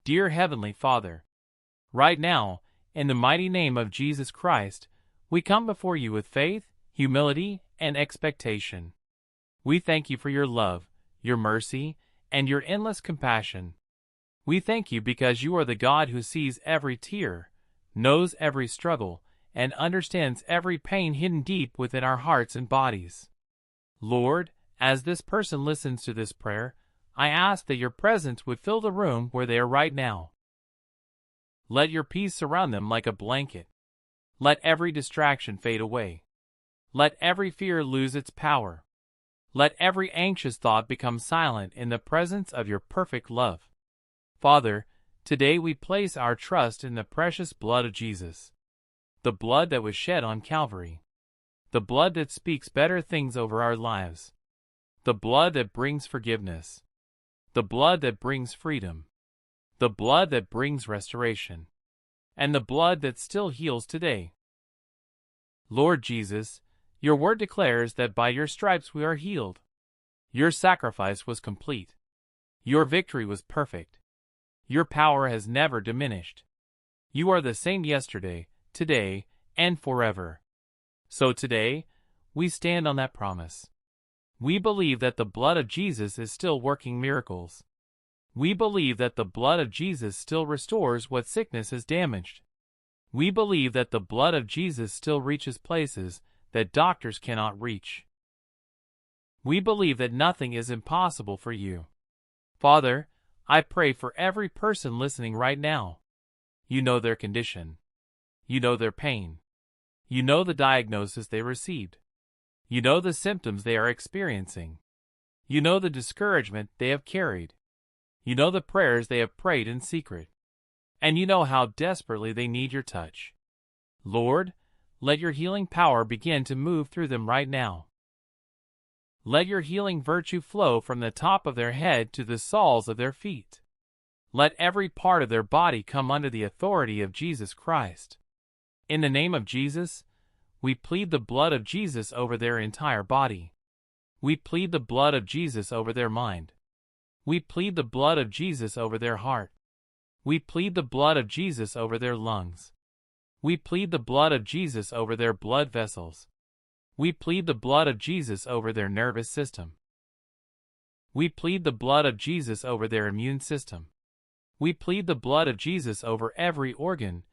Dear Heavenly Father, right now, in the mighty name of Jesus Christ, we come before you with faith, humility, and expectation. We thank you for your love, your mercy, and your endless compassion. We thank you because you are the God who sees every tear, knows every struggle, and understands every pain hidden deep within our hearts and bodies. Lord, as this person listens to this prayer, I ask that your presence would fill the room where they are right now. Let your peace surround them like a blanket. Let every distraction fade away. Let every fear lose its power. Let every anxious thought become silent in the presence of your perfect love. Father, today we place our trust in the precious blood of Jesus, the blood that was shed on Calvary, the blood that speaks better things over our lives, the blood that brings forgiveness, the blood that brings freedom, the blood that brings restoration, and the blood that still heals today. Lord Jesus, your word declares that by your stripes we are healed. Your sacrifice was complete. Your victory was perfect. Your power has never diminished. You are the same yesterday, today, and forever. So today, we stand on that promise. We believe that the blood of Jesus is still working miracles. We believe that the blood of Jesus still restores what sickness has damaged. We believe that the blood of Jesus still reaches places that doctors cannot reach. We believe that nothing is impossible for you. Father, I pray for every person listening right now. You know their condition. You know their pain. You know the diagnosis they received. You know the symptoms they are experiencing. You know the discouragement they have carried. You know the prayers they have prayed in secret. And you know how desperately they need your touch. Lord, let your healing power begin to move through them right now. Let your healing virtue flow from the top of their head to the soles of their feet. Let every part of their body come under the authority of Jesus Christ. In the name of Jesus, we plead the blood of Jesus over their entire body. We plead the blood of Jesus over their mind. We plead the blood of Jesus over their heart. We plead the blood of Jesus over their lungs. We plead the blood of Jesus over their blood vessels. We plead the blood of Jesus over their nervous system. We plead the blood of Jesus over their immune system. We plead the blood of Jesus over every organ,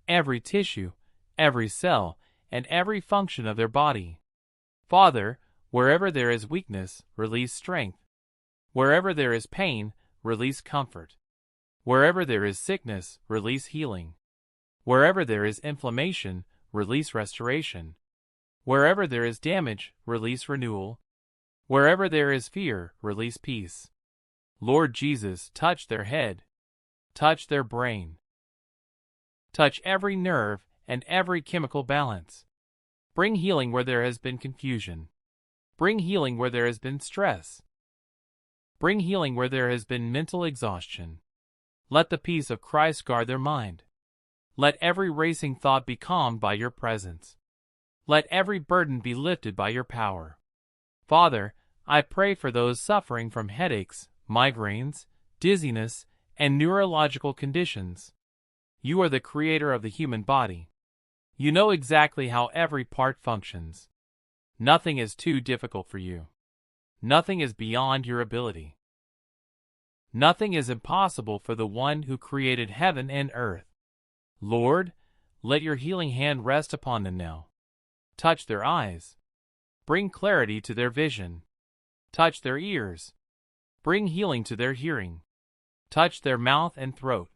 every tissue, every cell, and every function of their body. Father, wherever there is weakness, release strength. Wherever there is pain, release comfort. Wherever there is sickness, release healing. Wherever there is inflammation, release restoration. Wherever there is damage, release renewal. Wherever there is fear, release peace. Lord Jesus, touch their head. Touch their brain. Touch every nerve and every chemical balance. Bring healing where there has been confusion. Bring healing where there has been stress. Bring healing where there has been mental exhaustion. Let the peace of Christ guard their mind. Let every racing thought be calmed by your presence. Let every burden be lifted by your power. Father, I pray for those suffering from headaches, migraines, dizziness, and neurological conditions. You are the creator of the human body. You know exactly how every part functions. Nothing is too difficult for you. Nothing is beyond your ability. Nothing is impossible for the one who created heaven and earth. Lord, let your healing hand rest upon them now. Touch their eyes. Bring clarity to their vision. Touch their ears. Bring healing to their hearing. Touch their mouth and throat.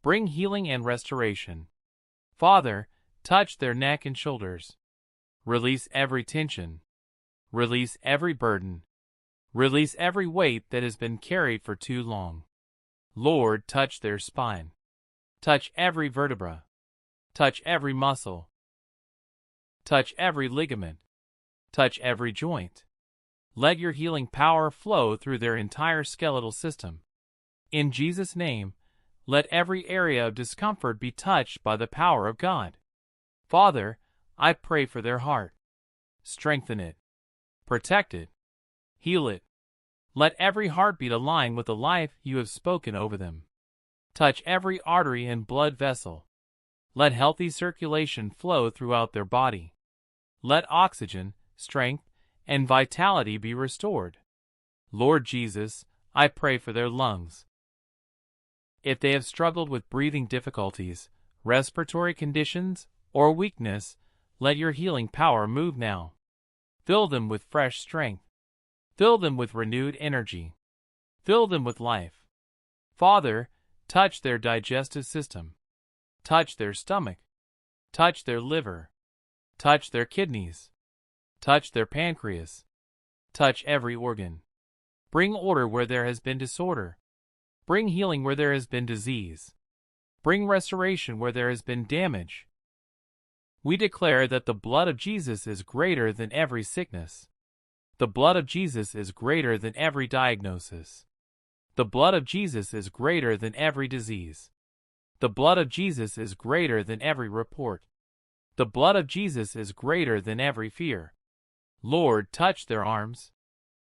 Bring healing and restoration. Father, touch their neck and shoulders. Release every tension. Release every burden. Release every weight that has been carried for too long. Lord, touch their spine. Touch every vertebra. Touch every muscle. Touch every ligament. Touch every joint. Let your healing power flow through their entire skeletal system. In Jesus' name, let every area of discomfort be touched by the power of God. Father, I pray for their heart. Strengthen it. Protect it. Heal it. Let every heartbeat align with the life you have spoken over them. Touch every artery and blood vessel. Let healthy circulation flow throughout their body. Let oxygen, strength, and vitality be restored. Lord Jesus, I pray for their lungs. If they have struggled with breathing difficulties, respiratory conditions, or weakness, let your healing power move now. Fill them with fresh strength. Fill them with renewed energy. Fill them with life. Father, touch their digestive system. Touch their stomach. Touch their liver. Touch their kidneys. Touch their pancreas. Touch every organ. Bring order where there has been disorder. Bring healing where there has been disease. Bring restoration where there has been damage. We declare that the blood of Jesus is greater than every sickness. The blood of Jesus is greater than every diagnosis. The blood of Jesus is greater than every disease. The blood of Jesus is greater than every report. The blood of Jesus is greater than every fear. Lord, touch their arms.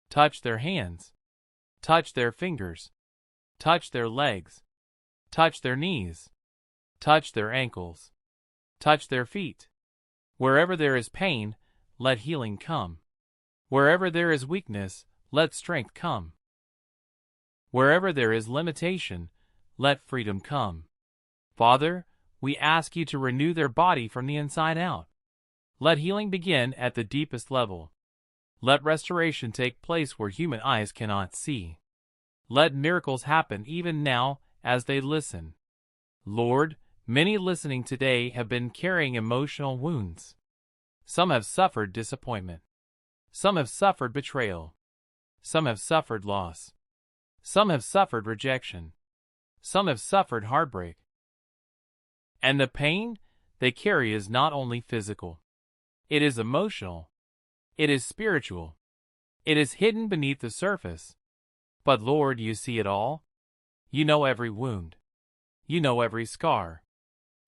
Touch their hands. Touch their fingers. Touch their legs. Touch their knees. Touch their ankles. Touch their feet. Wherever there is pain, let healing come. Wherever there is weakness, let strength come. Wherever there is limitation, let freedom come. Father, we ask you to renew their body from the inside out. Let healing begin at the deepest level. Let restoration take place where human eyes cannot see. Let miracles happen even now as they listen. Lord, many listening today have been carrying emotional wounds. Some have suffered disappointment. Some have suffered betrayal. Some have suffered loss. Some have suffered rejection. Some have suffered heartbreak. And the pain they carry is not only physical. It is emotional. It is spiritual. It is hidden beneath the surface. But Lord, you see it all. You know every wound. You know every scar.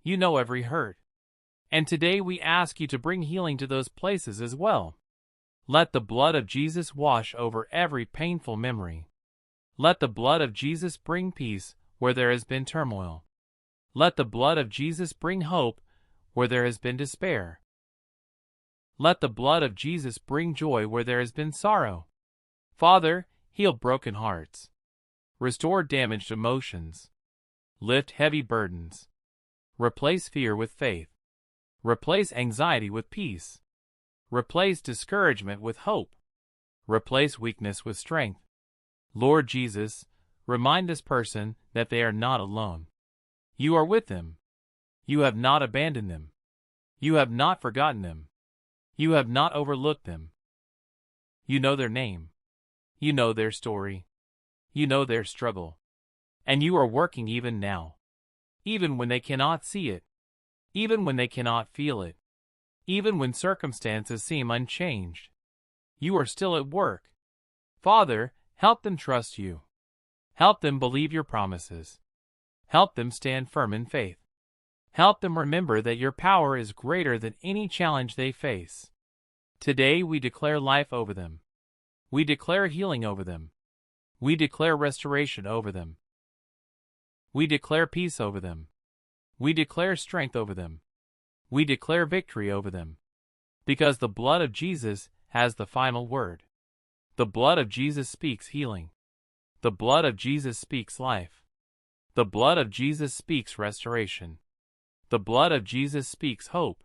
You know every hurt. And today we ask you to bring healing to those places as well. Let the blood of Jesus wash over every painful memory. Let the blood of Jesus bring peace where there has been turmoil. Let the blood of Jesus bring hope where there has been despair. Let the blood of Jesus bring joy where there has been sorrow. Father, heal broken hearts. Restore damaged emotions. Lift heavy burdens. Replace fear with faith. Replace anxiety with peace. Replace discouragement with hope. Replace weakness with strength. Lord Jesus, remind this person that they are not alone. You are with them. You have not abandoned them. You have not forgotten them. You have not overlooked them. You know their name. You know their story. You know their struggle. And you are working even now. Even when they cannot see it. Even when they cannot feel it. Even when circumstances seem unchanged. You are still at work. Father, help them trust you. Help them believe your promises. Help them stand firm in faith. Help them remember that your power is greater than any challenge they face. Today we declare life over them. We declare healing over them. We declare restoration over them. We declare peace over them. We declare strength over them. We declare victory over them. Because the blood of Jesus has the final word. The blood of Jesus speaks healing. The blood of Jesus speaks life. The blood of Jesus speaks restoration. The blood of Jesus speaks hope.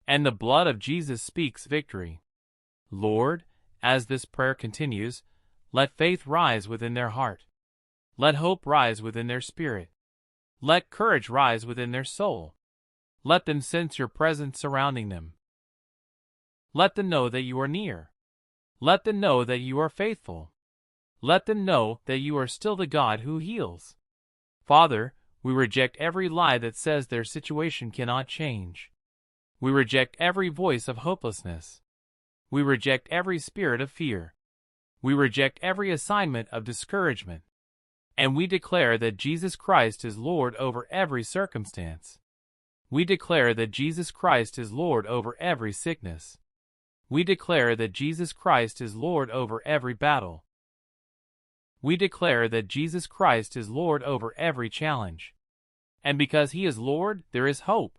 And the blood of Jesus speaks victory. Lord, as this prayer continues, let faith rise within their heart. Let hope rise within their spirit. Let courage rise within their soul. Let them sense your presence surrounding them. Let them know that you are near. Let them know that you are faithful. Let them know that you are still the God who heals. Father, we reject every lie that says their situation cannot change. We reject every voice of hopelessness. We reject every spirit of fear. We reject every assignment of discouragement. And we declare that Jesus Christ is Lord over every circumstance. We declare that Jesus Christ is Lord over every sickness. We declare that Jesus Christ is Lord over every battle. We declare that Jesus Christ is Lord over every challenge. And because He is Lord, there is hope.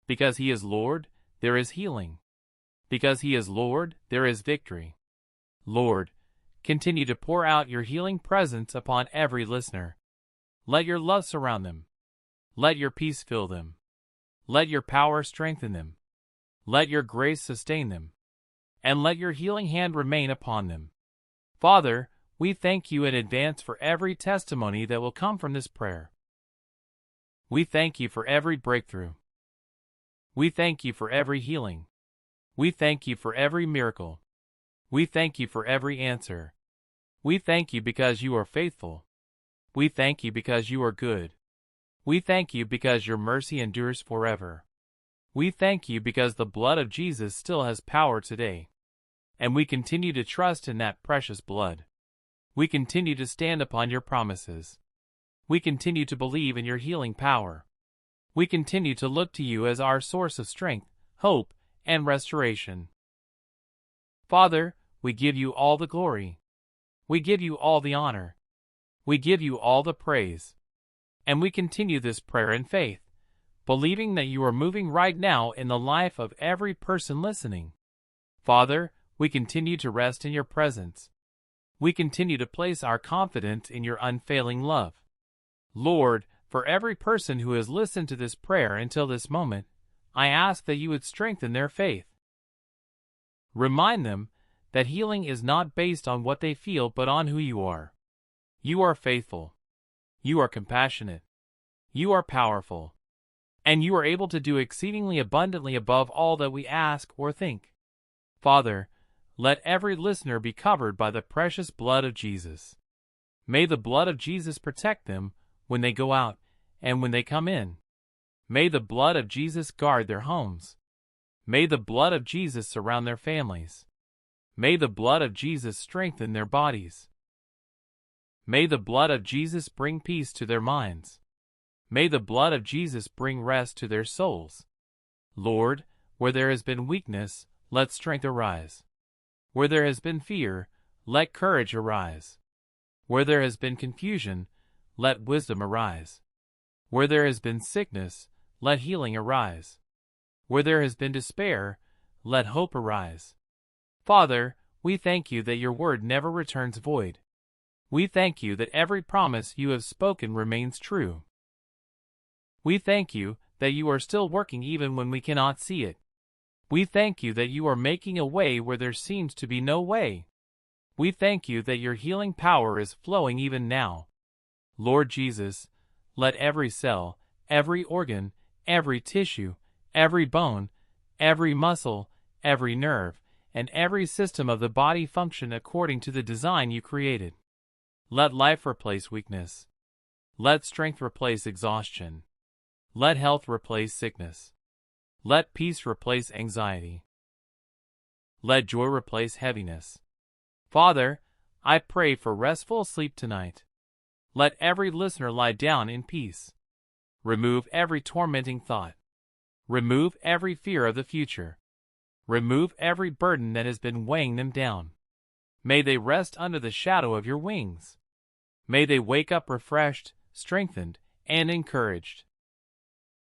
Because He is Lord, there is healing. Because He is Lord, there is victory. Lord, continue to pour out your healing presence upon every listener. Let your love surround them. Let your peace fill them. Let your power strengthen them. Let your grace sustain them. And let your healing hand remain upon them. Father, we thank you in advance for every testimony that will come from this prayer. We thank you for every breakthrough. We thank you for every healing. We thank you for every miracle. We thank you for every answer. We thank you because you are faithful. We thank you because you are good. We thank you because your mercy endures forever. We thank you because the blood of Jesus still has power today. And we continue to trust in that precious blood. We continue to stand upon your promises. We continue to believe in your healing power. We continue to look to you as our source of strength, hope, and restoration. Father, we give you all the glory. We give you all the honor. We give you all the praise. And we continue this prayer in faith, believing that you are moving right now in the life of every person listening. Father, we continue to rest in your presence. We continue to place our confidence in your unfailing love. Lord, for every person who has listened to this prayer until this moment, I ask that you would strengthen their faith. Remind them that healing is not based on what they feel but on who you are. You are faithful. You are compassionate. You are powerful. And you are able to do exceedingly abundantly above all that we ask or think. Father, let every listener be covered by the precious blood of Jesus. May the blood of Jesus protect them when they go out and when they come in. May the blood of Jesus guard their homes. May the blood of Jesus surround their families. May the blood of Jesus strengthen their bodies. May the blood of Jesus bring peace to their minds. May the blood of Jesus bring rest to their souls. Lord, where there has been weakness, let strength arise. Where there has been fear, let courage arise. Where there has been confusion, let wisdom arise. Where there has been sickness, let healing arise. Where there has been despair, let hope arise. Father, we thank you that your word never returns void. We thank you that every promise you have spoken remains true. We thank you that you are still working even when we cannot see it. We thank you that you are making a way where there seems to be no way. We thank you that your healing power is flowing even now. Lord Jesus, let every cell, every organ, every tissue, every bone, every muscle, every nerve, and every system of the body function according to the design you created. Let life replace weakness. Let strength replace exhaustion. Let health replace sickness. Let peace replace anxiety. Let joy replace heaviness. Father, I pray for restful sleep tonight. Let every listener lie down in peace. Remove every tormenting thought. Remove every fear of the future. Remove every burden that has been weighing them down. May they rest under the shadow of your wings. May they wake up refreshed, strengthened, and encouraged.